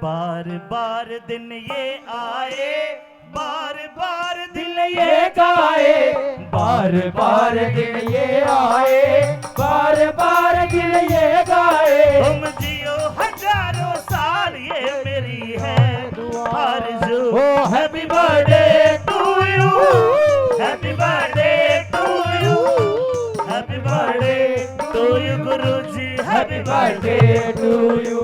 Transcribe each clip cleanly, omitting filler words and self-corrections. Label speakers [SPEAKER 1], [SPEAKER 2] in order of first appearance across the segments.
[SPEAKER 1] बार बार दिन ये आए, बार बार दिन
[SPEAKER 2] ये गाए, बार बार दिन ये आए, बार बार दिन ये गाए।
[SPEAKER 1] तुम जियो हजारों साल, ये मेरी है आरज़ू।
[SPEAKER 2] Oh happy birthday to you,
[SPEAKER 1] happy birthday to you, happy birthday to you guruji,
[SPEAKER 2] happy birthday to you,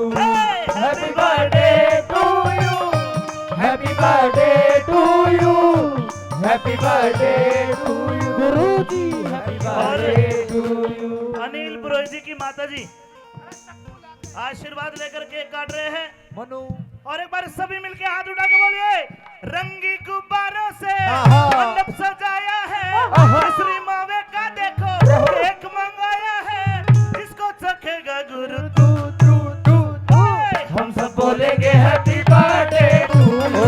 [SPEAKER 2] happy birthday to you, happy birthday to you, happy birthday to you guruji, happy birthday to you.
[SPEAKER 1] Anil Purohit ji की माता जी आशीर्वाद लेकर cake काट रहे हैं।
[SPEAKER 2] मनु
[SPEAKER 1] और एक बार सभी मिलके हाथ उठा के बोलिए, रंगी गुब्बारों से
[SPEAKER 2] आहा।
[SPEAKER 1] मंडप सजाया है,
[SPEAKER 2] आहा।
[SPEAKER 1] मिस्री मावे का देखो केक मंगाया है, जिसको चखेगा गुरु
[SPEAKER 2] तू तू तू तू। हम सब बोलेंगे हैप्पी बर्थडे टू यू,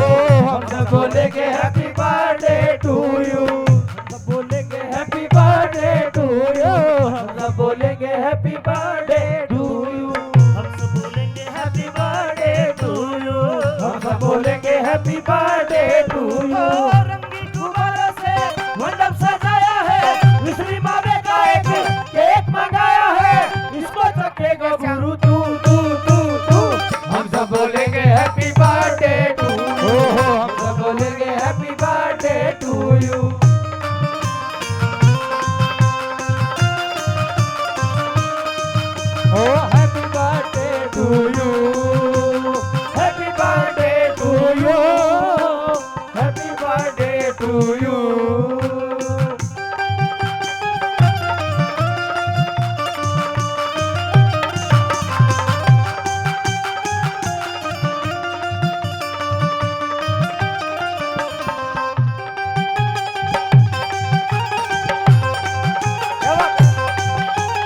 [SPEAKER 2] हम सब बोलेंगे हैप्पी बर्थडे टू यू, हम सब बोलेंगे हैप्पी बर्थडे टू यू, हम सब बोलेंगे हैप्पी बर्थडे टू यू,
[SPEAKER 1] हम सब बोलेंगे हैप्पी बर्थडे टू यू,
[SPEAKER 2] हम सब बोलेंगे हैप्पी बर्थडे टू यू।
[SPEAKER 1] रंगी गुब्बारों से
[SPEAKER 2] मंडप सजाया है, मिस्री मावे का एक केक मंगाया है, इसको चखेगा गुरु तू तू तू तू। हम सब बोलेंगे हैप्पी बर्थडे टू यू, हम सब बोलेंगे happy birthday to you. Oh happy birthday to you, happy birthday to you, happy birthday to you.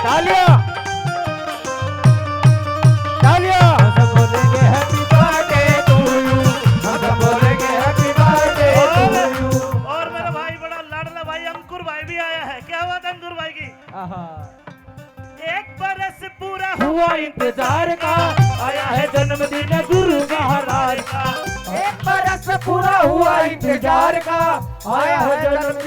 [SPEAKER 2] तालियां तालियां। हम सब बोलेंगे हैप्पी बर्थडे टू यू, हम सब बोलेंगे हैप्पी बर्थडे टू यू।
[SPEAKER 1] और मेरा भाई बड़ा लाडला भाई अंकुर भाई भी आया है। क्या हुआ था अंकुर भाई की?
[SPEAKER 2] आहा।
[SPEAKER 1] एक बरस पूरा
[SPEAKER 2] हुआ इंतजार का, आया है जन्मदिन गुरु महाराज का। एक बरस पूरा हुआ इंतजार का, आया है जन्मदिन